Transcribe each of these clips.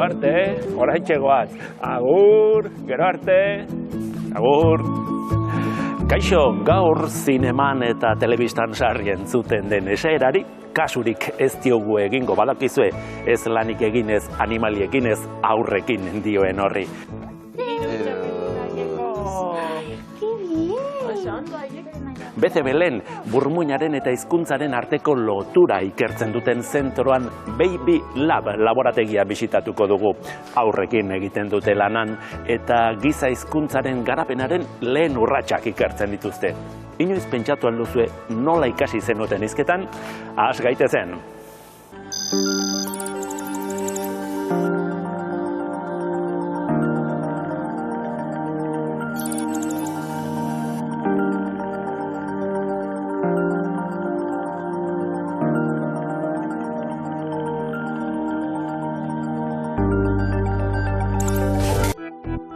arte, oraintxe goaz. Agur, gero arte, agur. Kaixo, gaur zineman eta telebistan sarri entzuten den esaerari kasurik ez diogu egingo badakizue, ez lanik eginez, animaliekin ez aurrekin dioen horri. BCB-len burmuinaren eta hizkuntzaren arteko lotura ikertzen duten zentroan Baby Lab laborategia bisitatuko dugu. Aurrekin egiten dute lanan eta giza hizkuntzaren garapenaren lehen urratsak ikertzen dituzte. Inoiz pentsatu alduzue nola ikasi zenuten hizketan, has gaitezen.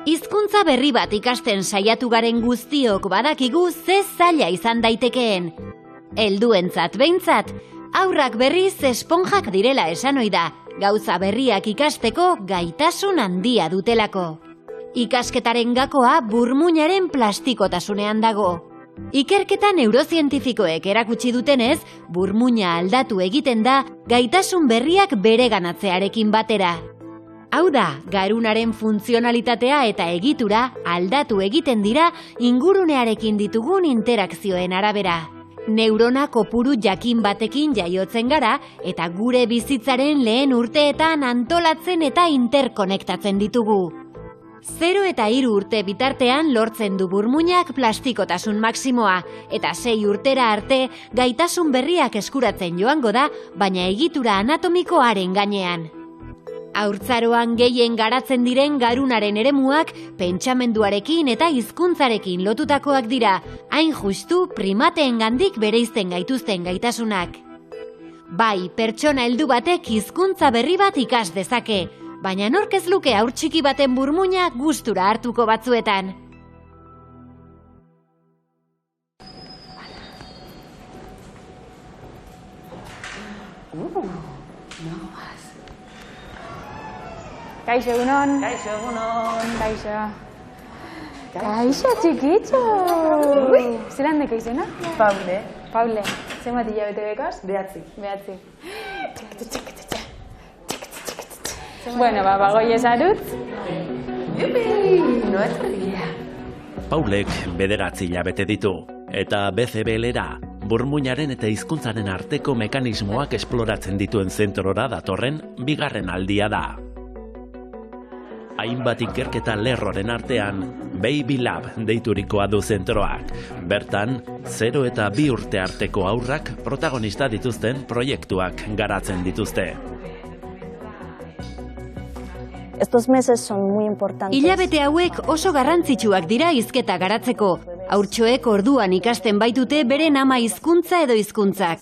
Hizkuntza berri bat ikasten saiatu garen guztiok badakigu ze zaila izan daitekeen. Helduentzat behintzat, haurrak berriz esponjak direla esan ohi da, gauza berriak ikasteko gaitasun handia dutelako. Ikasketaren gakoa burmuinaren plastikotasunean dago. Ikerketa neurozientifikoek erakutsi dutenez, burmuina aldatu egiten da gaitasun berriak bereganatzearekin batera. Hau da, garunaren funtzionalitatea eta egitura aldatu egiten dira ingurunearekin ditugun interakzioen arabera. Neurona kopuru jakin batekin jaiotzen gara eta gure bizitzaren lehen urteetan antolatzen eta interkonektatzen ditugu. 0 eta 3 urte bitartean lortzen du burmuinak plastikotasun maksimoa eta 6 urtera arte gaitasun berriak eskuratzen joango da, baina egitura anatomikoaren gainean. Haurtzaroan gehien garatzen diren garunaren eremuak pentsamenduarekin eta hizkuntzarekin lotutakoak dira, hain justu primateengandik bereizten gaituzten gaitasunak. Bai, pertsona heldu batek hizkuntza berri bat ikas dezake, baina nork ez luke haur txiki baten burmuina gustura hartuko batzuetan. Kaixo, egunon. Kaixo, egunon. Kaixo. Kaixo, txikitxo. Zeran deka izena? Paule. Paule. Zenbat hilabete bekoz? 9. 9. Bueno, bagoi esarut. Yupi! Noetarria. Paulek 9 hilabete ditu, eta BCB-lera burmuinaren eta hizkuntzaren arteko mekanismoak esploratzen dituen zentrora datorren bigarren aldia da. Hainbat ikerketa lerroren artean, Baby Lab deiturikoa du zentroak. Bertan, 0 eta 2 urte arteko haurrak protagonista dituzten proiektuak garatzen dituzte. Estos meses son muy importantes. Hilabete hauek oso garrantzitsuak dira hizketa garatzeko. Haurtxoek orduan ikasten baitute beren ama hizkuntza edo hizkuntzak.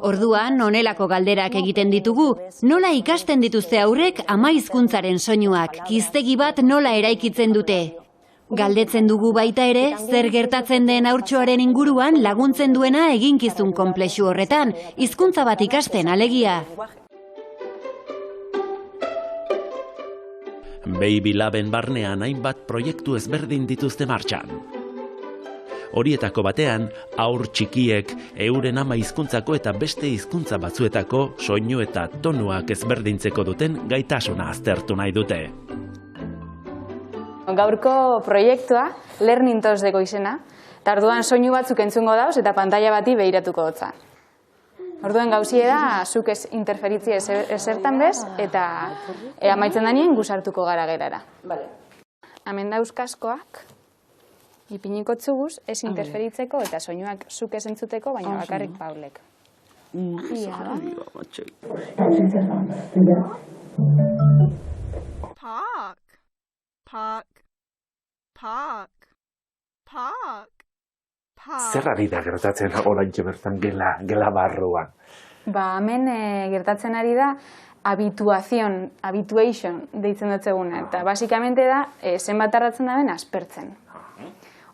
Orduan, honelako galderak egiten ditugu, nola ikasten dituzte haurrek ama hizkuntzaren soinuak, hiztegi bat nola eraikitzen dute. Galdetzen dugu baita ere, zer gertatzen den haurtxoaren inguruan laguntzen duena eginkizun konplexu horretan, hizkuntza bat ikasten alegia. Baby Laben barnean hainbat proiektu ezberdin dituzte martxan. Horietako batean, haur txikiek euren ama hizkuntzako eta beste hizkuntza batzuetako soinu eta tonuak ezberdintzeko duten gaitasuna aztertu nahi dute. Gaurko proiektua Learning Talks deko izena, eta orduan soinu batzuk entzungo dauz eta pantaila bati behiratuko dutza. Orduan gauzie da, zuk ez interferitzi ezertan bez, eta amaitzen danien guzartuko gara gerara. Hemen dauz kaskoak, ipiniko txuguz, ez interferitzeko eta soinuak zuk ez entzuteko, baina bakarrik Paulek. Zer ari da gertatzen oraintxe bertan gela barruan? Hemen gertatzen ari da habituation deitzen dut eguna, eta basikamente da zenbat tardatzen daben aspertzen.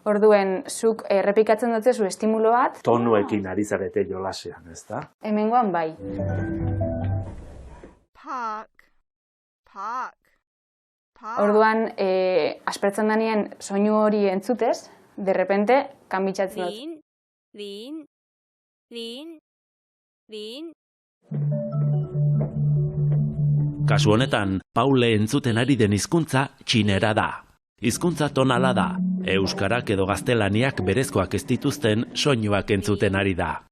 Orduen, zuk errepikatzen dutzezu estimulo bat. Tonuekin ari zarete jolasean, ez da? Hemengoan bai. Orduan, aspertzen denean soinu hori entzutez, derrepente, kanbitzatzen dut. Kasu honetan, Paule entzuten ari den hizkuntza txinera da. Hizkuntza tonala da, euskarak edo gaztelaniak berezkoak ez dituzten soinuak entzuten ari da.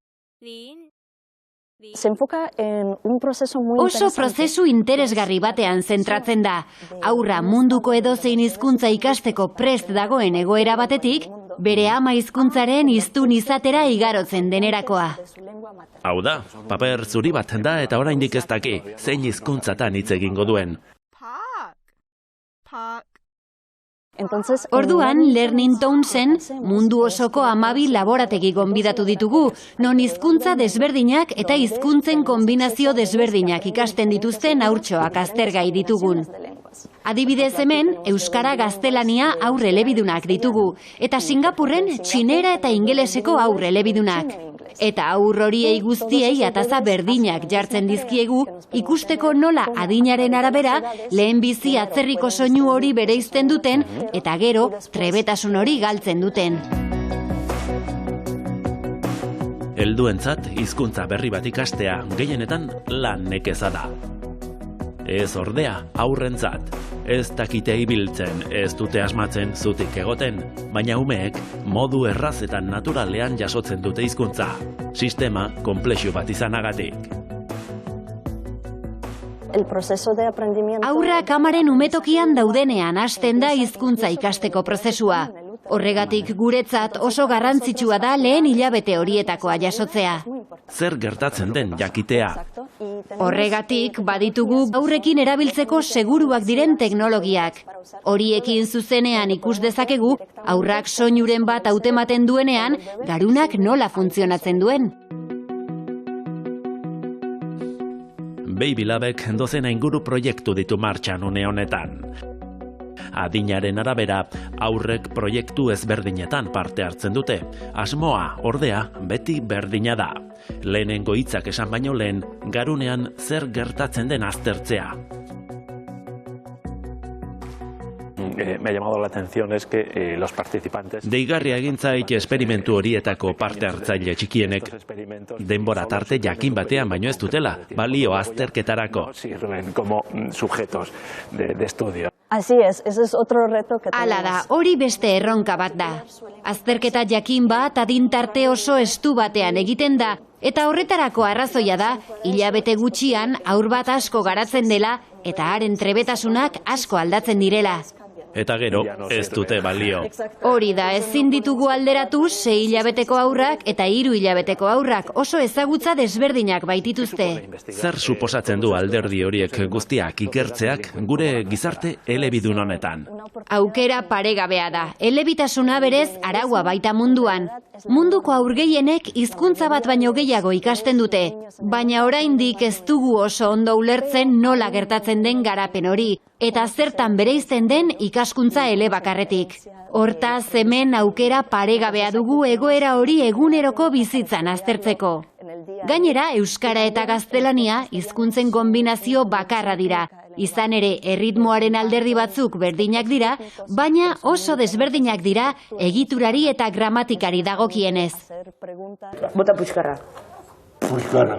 Se enfoca en un proceso muy Oso interesante. prozesu interesgarri batean zentratzen da. Haurra munduko edozein hizkuntza ikasteko prest dagoen egoera batetik, bere ama hizkuntzaren hiztun izatera igarotzen denerakoa. Hau da, paper zuri bat da eta oraindik ez daki zein hizkuntzatan hitz egingo duen. Entonces, Orduan, Learning Townsen mundu osoko 12 laborategi gonbidatu ditugu, non hizkuntza desberdinak eta hizkuntzen kombinazio desberdinak ikasten dituzten haurtxoak aztergai ditugun. Adibidez hemen, euskara gaztelania aurre elebidunak ditugu, eta Singapurren txinera eta ingeleseko aurre elebidunak. Eta aur horiei guztiei ataza berdinak jartzen dizkiegu, ikusteko nola adinaren arabera lehen bizi atzerriko soinu hori bereizten duten, eta gero trebetasun hori galtzen duten. Helduentzat hizkuntza berri bat ikastea gehienetan lan nekeza da. Ez ordea aurrentzat. Ez dakite ibiltzen, ez dute asmatzen zutik egoten, baina umeek modu erraz eta naturalean jasotzen dute hizkuntza. Sistema konplexu bat izanagatik. el proceso de aprendimiento... Aurrak amaren umetokian daudenean hasten da hizkuntza ikasteko prozesua. Horregatik guretzat oso garrantzitsua da lehen hilabete horietakoa jasotzea. Zer gertatzen den jakitea. Horregatik baditugu aurrekin erabiltzeko seguruak diren teknologiak. Horiekin zuzenean ikus dezakegu aurrak soinuren bat hautematen duenean garunak nola funtzionatzen duen. Baby Labek dozena inguru proiektu ditu martxan une honetan. Adinaren arabera, aurrek proiektu ezberdinetan parte hartzen dute. Asmoa, ordea, beti berdina da. Lehenengo hitzak esan baino lehen, garunean zer gertatzen den aztertzea. Me ha llamado la atención es que los participantes... Deigarria egin zait esperimentu horietako parte hartzaile txikienek denbora tarte jakin batean baino ez dutela, balio azterketarako. Sirven como sujetos de estudio. Así es, ese es otro reto que Hala da, hori beste erronka bat da. Azterketa jakin bat adin tarte oso estu batean egiten da, eta horretarako arrazoia da, hilabete gutxian aur bat asko garatzen dela eta haren trebetasunak asko aldatzen direla. Eta gero, ez dute balio. Hori da, ezin ditugu alderatu 6 hilabeteko aurrak eta 3 hilabeteko aurrak oso ezagutza desberdinak baitituzte. Zer suposatzen du alderdi horiek guztiak ikertzeak gure gizarte elebidun honetan? Aukera paregabea da, elebitasuna berez araua baita munduan. Munduko aur gehienek hizkuntza bat baino gehiago ikasten dute, baina oraindik ez dugu oso ondo ulertzen nola gertatzen den garapen hori, eta zertan bereizten den ikaskuntza elebakarretik. Hortaz, hemen aukera paregabea dugu egoera hori eguneroko bizitzan aztertzeko. Gainera, euskara eta gaztelania hizkuntzen kombinazio bakarra dira. Izan ere, erritmoaren alderdi batzuk berdinak dira, baina oso desberdinak dira egiturari eta gramatikari dagokienez. Bota puxkarra. Puxkarra.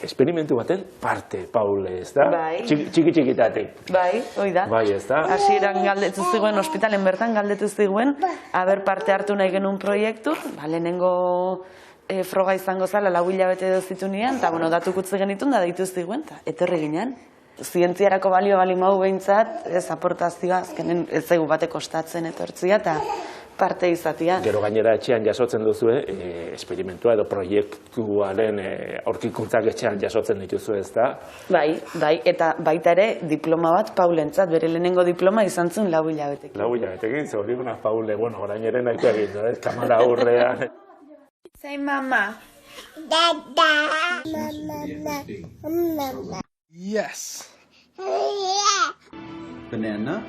Esperimentu baten parte, Paule, ez da? Bai. Txiki-txikitatik. Bai, hoi da. Bai, ez da? Hasieran galdetu ziguen, ospitalen bertan galdetu ziguen, aber parte hartu nahi genuen proiektu, lehenengo froga izango zala 4 hilabete edo zitunean, eta datuk utzi genitun da deitu ziguen, eta etorri ginen. Zientziarako balio balimau behintzat, ez aportazioa, azkenen ez zaigu batek kostatzen etortzia, eta parte izatia. Gero gainera etxean jasotzen duzue, esperimentua edo proiektuaren aurkikuntzak etxean jasotzen dituzu, ez da? Bai, eta baita ere diploma bat Paulentzat, bere lehenengo diploma izan zuen 4 hilabetekin. 4 hilabetekin, zorionak Paule, orain ere nahiko egin, ez? Kamara aurrean. Say mama. Dada. Mama. Yes. Banana.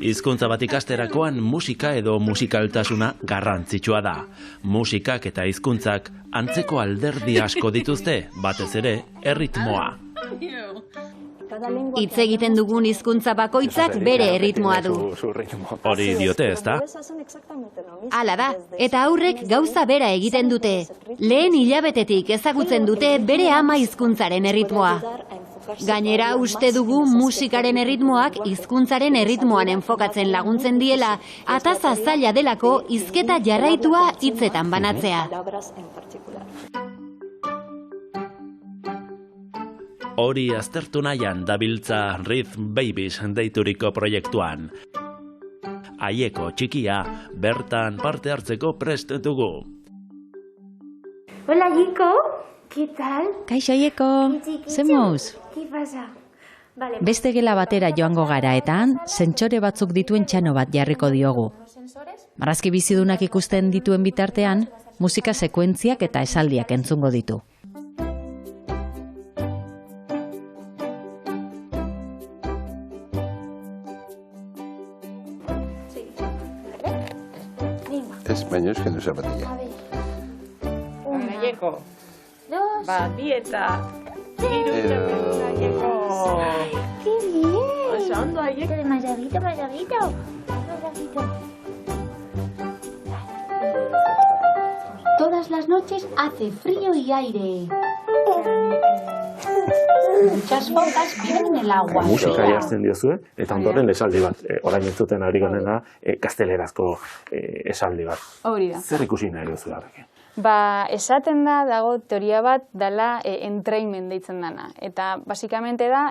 Hizkuntza bat ikasterakoan musika edo musikaltasuna garrantzitsua da. Musikak eta hizkuntzak antzeko alderdi asko dituzte, batez ere, erritmoa. Hitz egiten dugun hizkuntza bakoitzak bere erritmoa du. Hori diote, ezta? Hala da, eta aurrek gauza bera egiten dute. Lehen hilabetetik ezagutzen dute bere ama hizkuntzaren erritmoa. Gainera uste dugu musikaren erritmoak hizkuntzaren erritmoan enfokatzen laguntzen diela, ataza zaila delako hizketa jarraitua hitzetan banatzea. Hori aztertu nahian dabiltza Rhythm Babies deituriko proiektuan. Aieko txikia bertan parte hartzeko prest dugu. Hola, Jiko. ¿Qué tal? Kaixo Aieko, zemuz? ¿Qué pasa? Vale. Beste gela batera joango gara eta han, sentsore batzuk dituen txano bat jarriko diogu. Marrazki bizidunak ikusten dituen bitartean, musika sekuentziak eta esaldiak entzungo ditu. Baina ez kendu zapatilla. Aieko. Dos. Bi eta hiru zapatilla, Aieko. ¡Qué bien! Oso ondo, Aieko. Masajito, masajito. Masajito. Todas las noches hace frío y aire. Muchas focas viven en el agua. Musika jartzen diozue, eta ondoren esaldi bat. Orain entzuten ari gonena, gaztelerazko esaldi bat. Hori da. Zer ikusi nahi duzu horrekin? Esaten dago teoria bat dela entrainment deitzen dana. Eta basikamente da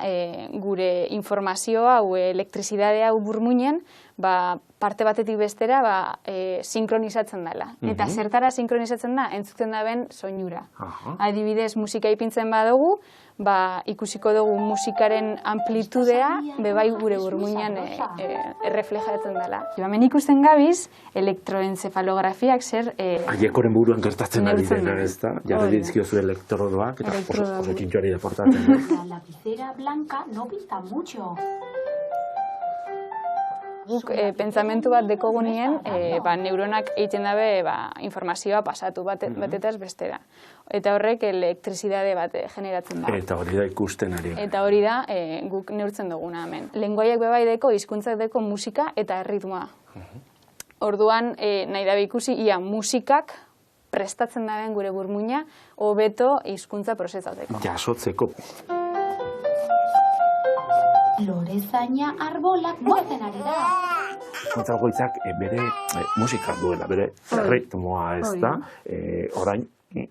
gure informazioa hau elektrizidade hau burmuinen parte batetik bestera sinkronizatzen dela. Eta zertara sinkronizatzen da? Entzuten da ben soinura. Adibidez, musika ipintzen badugu, ikusiko dugu musikaren amplitudea bebai gure burmuinean erreflejatzen dela. Hemen ikusten gabiz, elektroencefalografiak zer... Aiekoren buruan gertatzen ari dena, ez da? Jarri dizkiozu elektrodoak, eta oso txintxoari deportatzen. La lapicera blanca no pinta mucho. Guk pentsamentu bat dekogunien, neuronak egiten dabe informazioa pasatu batetaz bestera. Eta horrek elektrizidade bat generatzen da. Eta hori da ikusten ari. Eta hori da guk neurtzen duguna hemen. Lengoaiak bebai deko, hizkuntzak deko musika eta erritmoa. Orduan nahi dabe ikusi ia musikak prestatzen daben gure burmuina hobeto hizkuntza prozesatzeko. Jasotzeko. Lorezaina arbolak mozten ari da. Hizkuntza bakoitzak bere musika duela, bere erritmoa, ez da? Orain,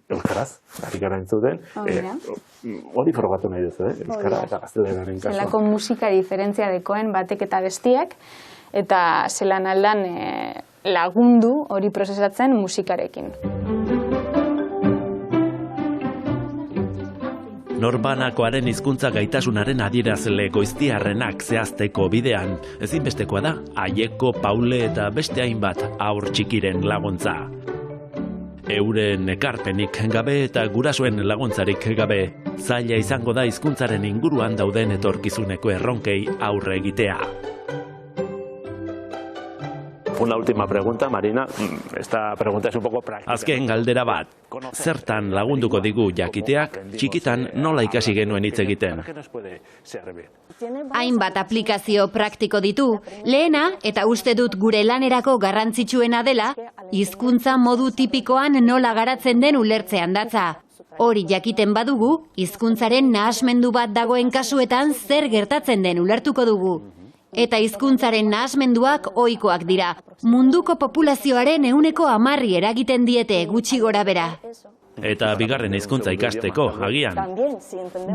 euskaraz, ari gara entzuten, hori frogatu nahi duzu, euskara eta gazteleraren kasuan. Zelako musika diferentzia dekoen batek eta bestiak, eta zelan aldan lagundu hori prozesatzen musikarekin. Norbanakoaren hizkuntza gaitasunaren adierazle goiztiarrenak zehazteko bidean, ezinbestekoa da, Aieko, Paule eta beste hainbat haur txikiren laguntza. Euren ekarpenik gabe eta gurasoen laguntzarik gabe, zaila izango da hizkuntzaren inguruan dauden etorkizuneko erronkei aurre egitea. Una última pregunta, Marina. Esta pregunta es un poco práctica. Azken galdera bat. Zertan lagunduko digu jakiteak, txikitan nola ikasi genuen hitz egiten. Hainbat aplikazio praktiko ditu. Lehena, eta uste dut gure lanerako garrantzitsuena dela, hizkuntza modu tipikoan nola garatzen den ulertzean datza. Hori jakiten badugu, hizkuntzaren nahasmendu bat dagoen kasuetan zer gertatzen den ulertuko dugu. Eta hizkuntzaren nahasmenduak ohikoak dira. Munduko populazioaren 10% eragiten diete gutxi gora bera. Eta bigarren hizkuntza ikasteko, agian.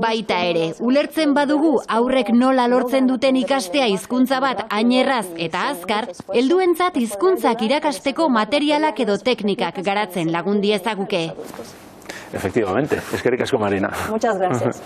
Baita ere, ulertzen badugu aurrek nola lortzen duten ikastea hizkuntza bat ainerraz eta azkar, helduentzat hizkuntzak irakasteko materialak edo teknikak garatzen lagun diezaguke. Efectivamente, eskerrik asko, Marina. Muchas gracias.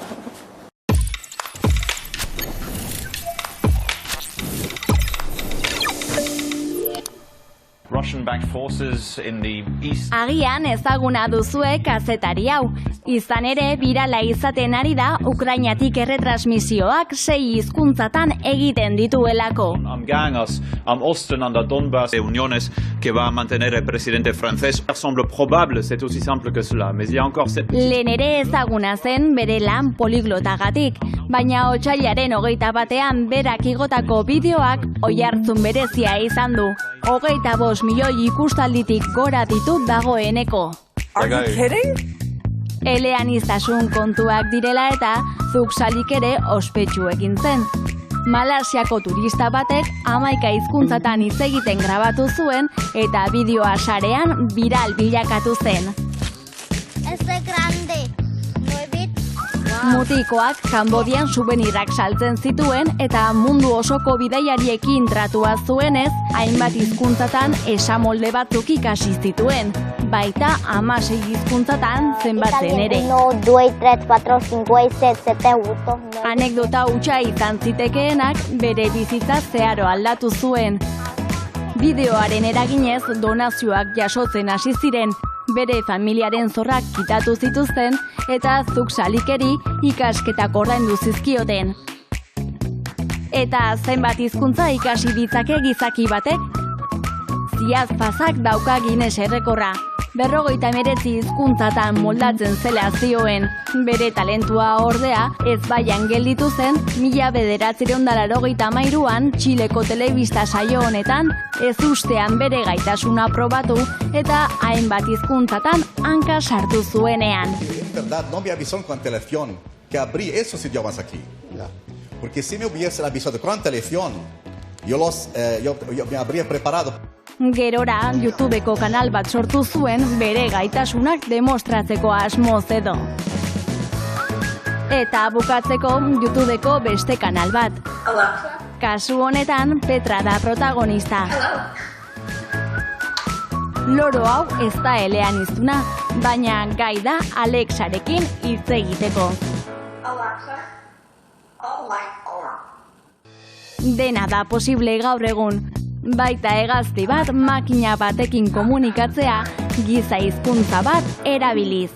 Russian-backed forces in the east. Agian ezaguna duzue kazetari hau. Izan ere, birala izaten ari da Ukrainatik erretransmisioak 6 hizkuntzatan egiten dituelako. Am gang am Osten an der Donbass de Uniones que va a mantener el presidente francés. Semble probable, c'est aussi simple que cela, mais il y a encore cette... Lehen ere ezaguna zen bere lan poliglotagatik, baina otsailaren 21ean berak igotako bideoak oihartzun berezia izan du. 25 milioi ikustalditik gora ditu dagoeneko. Are you kidding? Eleaniztasun kontuak direla eta Zuxalik ere ospetsu egin zen. Malasiako turista batek 11 hizkuntzatan hitz egiten grabatu zuen eta bideoa sarean viral bilakatu zen. Mutikoak Kanbodian subenirak saltzen zituen eta mundu osoko bidaiariekin tratua zuenez, hainbat hizkuntzatan esamolde batzuk ikasi zituen. Baita 16 hizkuntzatan zenbatzen ere. 1, 2, 3, 4, 5, 6, 7, 8, 9... Anekdota hutsa izan zitekeenak bere bizitza zeharo aldatu zuen. Bideoaren eraginez donazioak jasotzen hasi ziren, bere familiaren zorrak kitatu zituzten eta Zuxalikeri ikasketak ordaindu zizkioten. Eta zenbat hizkuntza ikasi ditzake gizaki batek? Ziazpazak dauka Guinness errekorra. 59 hizkuntzatan moldatzen zela zioen. Bere talentua ordea ez baian gelditu zen 1983an Txileko telebista saio honetan ez ustean bere gaitasuna probatu eta hainbat hizkuntzatan hanka sartu zuenean. Verdad, no me avisó con teléfono que abrí esos idiomas aquí. Porque si me hubiese avisado con teléfono, yo me habría preparado. Gerora, YouTubeko kanal bat sortu zuen bere gaitasunak demostratzeko asmoz edo. Eta bukatzeko YouTubeko beste kanal bat. Kasu honetan, Petra da protagonista. Loro hau ez da eleaniztuna, baina gai da Alexarekin hitz egiteko. Dena da posible gaur egun. Baita hegazti bat makina batekin komunikatzea giza hizkuntza bat erabiliz.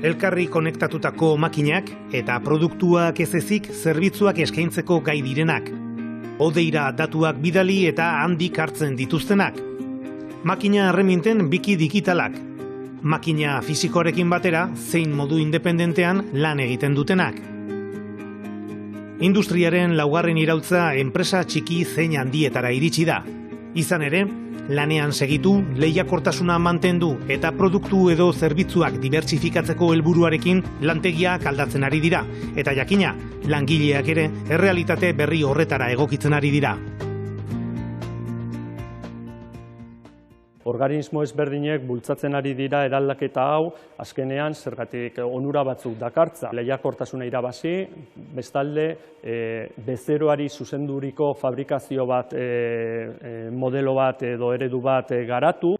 Elkarri konektatutako makinak eta produktuak ez ezik zerbitzuak eskaintzeko gai direnak. Odeira datuak bidali eta handik hartzen dituztenak. Makina erreminten biki digitalak. Makina fisikoarekin batera zein modu independentean lan egiten dutenak. Industriaren laugarren iraultza enpresa txiki zein handietara iritsi da. Izan ere, lanean segitu, lehiakortasuna mantendu eta produktu edo zerbitzuak dibertsifikatzeko helburuarekin lantegiak aldatzen ari dira. Eta jakina, langileak ere errealitate berri horretara egokitzen ari dira. Organismo ezberdinek bultzatzen ari dira eraldaketa hau, azkenean zergatik onura batzuk dakartza. Lehiakortasuna irabazi, bestalde bezeroari zuzenduriko fabrikazio bat, modelo bat edo eredu bat garatu.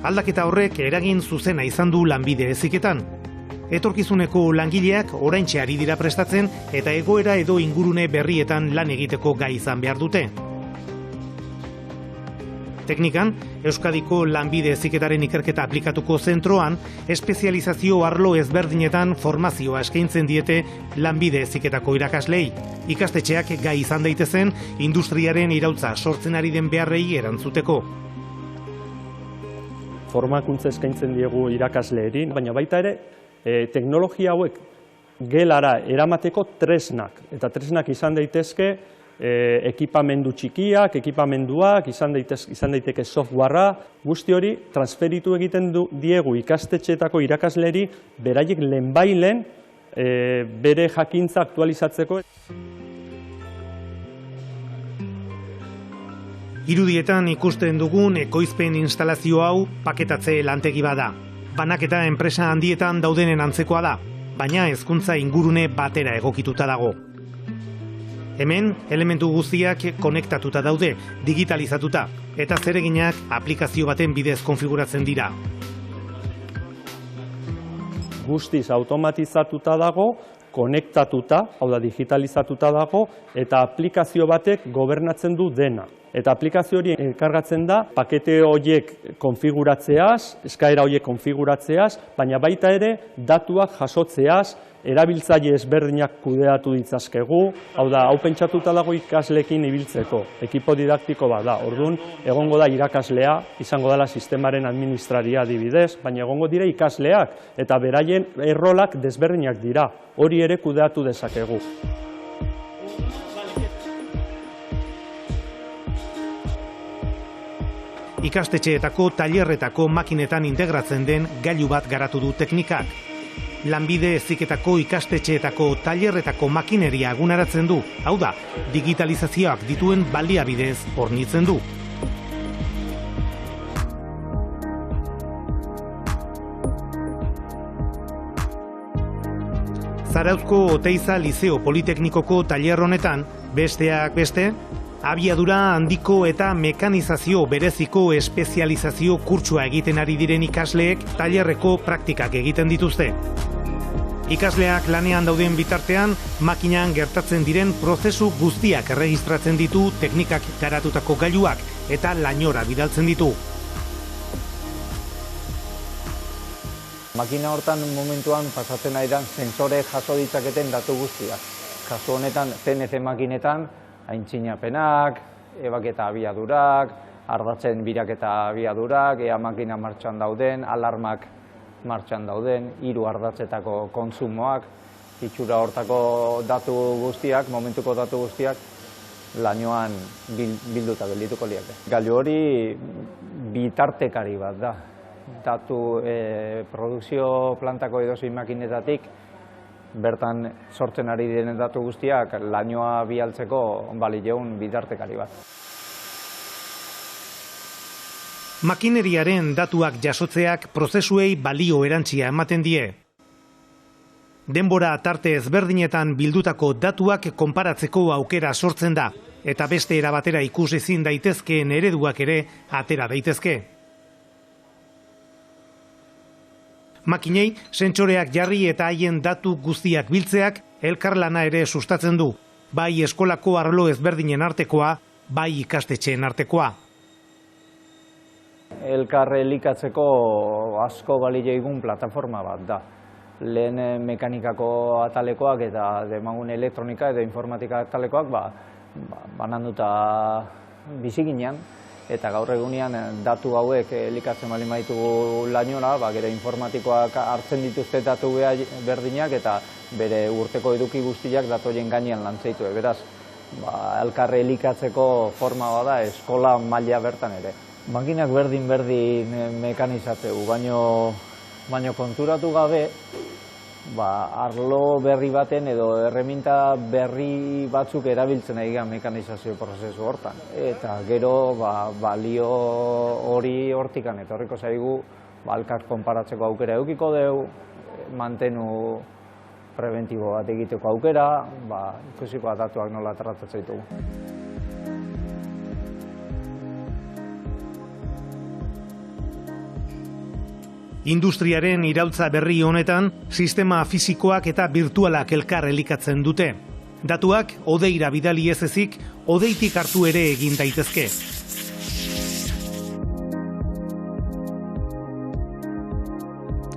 Aldaketa horrek eragin zuzena izan du lanbide heziketan. Etorkizuneko langileak oraintxe ari dira prestatzen eta egoera edo ingurune berrietan lan egiteko gai izan behar dute. Teknikan, Euskadiko lanbide heziketaren ikerketa aplikatuko zentroan, espezializazio arlo ezberdinetan formazioa eskaintzen diete lanbide heziketako irakaslei. Ikastetxeak gai izan daitezen industriaren iraultza sortzen ari den beharrei erantzuteko. Formakuntza eskaintzen diegu irakasleeri, baina baita ere, teknologia hauek gelara eramateko tresnak. Eta tresnak izan daitezke ekipamendu txikiak, ekipamenduak, izan daiteke softwarea, guzti hori transferitu egiten diegu ikastetxeetako irakasleri beraiek lehenbailen bere jakintza aktualizatzeko. Irudietan ikusten dugun ekoizpen instalazio hau paketatze lantegi bada. Banaketa enpresa handietan daudenen antzekoa da, baina hezkuntza ingurune batera egokituta dago. Hemen, elementu guztiak konektatuta daude, digitalizatuta, eta zereginak aplikazio baten bidez konfiguratzen dira. guztiz automatizatuta dago, konektatuta, hau da digitalizatuta dago, eta aplikazio batek gobernatzen du dena. Eta aplikazio hori enkargatzen da pakete horiek konfiguratzeaz, eskaera horiek konfiguratzeaz, baina baita ere datuak jasotzeaz, erabiltzaile ezberdinak kudeatu ditzazkegu, hau da, hau pentsatuta dago ikasleekin ibiltzeko, ekipo didaktiko bat da. Orduan, egongo da irakaslea, izango dela sistemaren administraria adibidez, baina egongo dira ikasleak, eta beraien errolak desberdinak dira, hori ere kudeatu dezakegu. Ikastetxeetako tailerretako makinetan integratzen den gailu bat garatu du teknikak. Lanbide heziketako ikastetxeetako tailerretako makineria eguneratzen du, hau da, digitalizazioak dituen baliabidez hornitzen du. Zarauzko Oteiza Liceo Politeknikoko tailer honetan, besteak beste, abiadura handiko eta mekanizazio bereziko espezializazio kurtsua egiten ari diren ikasleek tailerreko praktikak egiten dituzte. Ikasleak lanean dauden bitartean, makinan gertatzen diren prozesu guztiak erregistratzen ditu teknikak garatutako gailuak eta lainora bidaltzen ditu. Makina hortan momentuan pasatzen ari da sensore jaso ditzaketen datu guztiak. Kasu honetan CNC makinetan aintzinapenak, ebaketa abiadurak, ardatzen biraketa abiadurak, ea makina martxan dauden, alarmak martxan dauden, 3 ardatzetako kontsumoak, itxura hortako datu guztiak, momentuko datu guztiak, lainoan bilduta geldituko liake. Gailu hori bitartekari bat da. Datu produkzio plantako edozein makinetatik, bertan sortzen ari diren datu guztiak lainoa bialtzeko balioun bitartekari bat. Makineriaren datuak jasotzeak prozesuei balio erantzia ematen die. Denbora tarte ezberdinetan bildutako datuak konparatzeko aukera sortzen da, eta beste era batera ikus ezin daitezkeen ereduak ere atera daitezke. Makinei, sentsoreak jarri eta haien datu guztiak biltzeak elkarlana ere sustatzen du, bai eskolako arlo ezberdinen artekoa, bai ikastetxeen artekoa. Elkar elikatzeko asko balio egun plataforma bat da. Lehen mekanikako atalekoak eta demagun elektronika edo informatika atalekoak bananduta biziginean, eta gaur egunean datu hauek elikatzen bali maitugu lainora, gero informatikoak hartzen dituzte datu berdinak eta bere urteko eduki guztiak datoien gainean lantzeitu. Beraz, elkar elikatzeko forma bada eskola maila bertan ere. Makinak berdin mekanizatzeu, baino konturatu gabe, arlo berri baten edo erreminta berri batzuk erabiltzen egian mekanizazio prozesu hortan. Eta gero balio hori hortikan etorriko zaigu, elkar konparatzeko aukera edukiko deu, mantenu preventibo bat egiteko aukera, ikusiko datuak nola tratatzen ditugu. Industriaren iraultza berri honetan, sistema fisikoak eta virtualak elkar elikatzen dute. Datuak, odeira bidali ez ezik, odeitik hartu ere egin daitezke.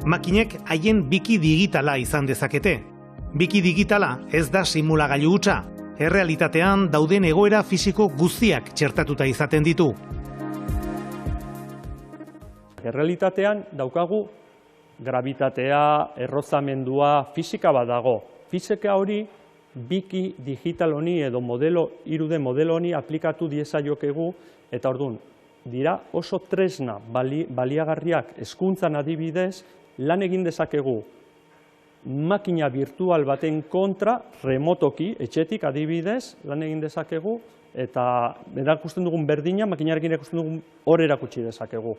Makinek haien biki digitala izan dezakete. Biki digitala ez da simulagailu hutsa. Errealitatean dauden egoera fisiko guztiak txertatuta izaten ditu. Errealitatean daukagu gravitatea, errozamendua, fisika bat dago. Fisika hori biki digital honi edo 3D modelo honi aplikatu diezaiokegu, eta orduan, dira oso tresna baliagarriak hezkuntzan adibidez, lan egin dezakegu makina virtual baten kontra, remotoki, etxetik adibidez, lan egin dezakegu, eta erakusten dugun berdina, makinarekin erakusten dugun hor erakutsi dezakegu.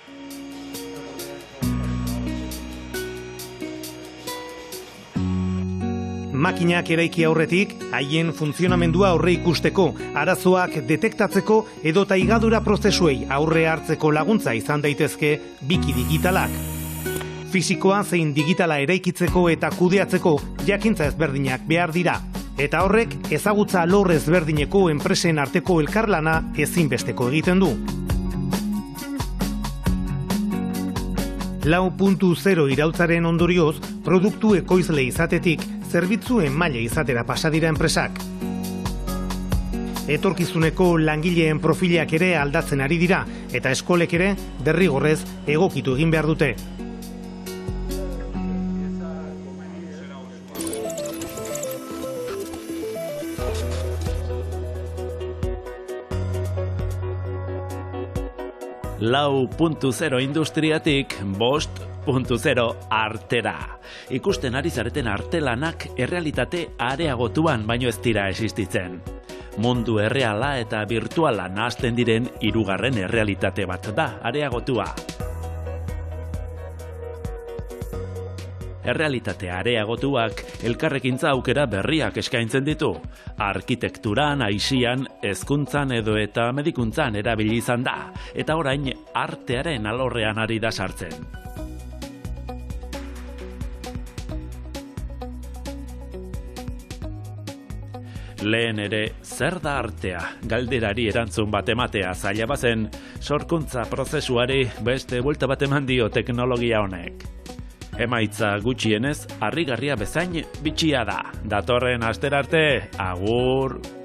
Makinak eraiki aurretik, haien funtzionamendua aurre ikusteko, arazoak detektatzeko edota higadura prozesuei aurre hartzeko laguntza izan daitezke biki digitalak. Fisikoa zein digitala eraikitzeko eta kudeatzeko jakintza ezberdinak behar dira. Eta horrek ezagutza alor ezberdineko enpresen arteko elkarlana ezinbesteko egiten du. 4.0 iraultzaren ondorioz, produktu ekoizle izatetik zerbitzuen maila izatera pasadira enpresak. Etorkizuneko langileen profilak ere aldatzen ari dira, eta eskolek ere derrigorrez egokitu egin behar dute. Lau 0.0 industriatik 5.0 artera. Ikusten ari zareten artelanak errealitate areagotuan baino ez dira existitzen. Mundu erreala eta virtuala nahasten diren hirugarren errealitate bat da areagotua. Errealitate areagotuak elkarrekintza aukera berriak eskaintzen ditu. Arkitekturan, aisian, hezkuntzan edo eta medikuntzan erabili izan da, eta orain artearen alorrean ari da sartzen. Lehen ere, zer da artea? Galderari erantzun bat ematea zaila bazen, sorkuntza prozesuari beste buelta bat eman dio teknologia honek. Emaitza gutxienez, harrigarria bezain bitxia da. Datorren astera arte, agur!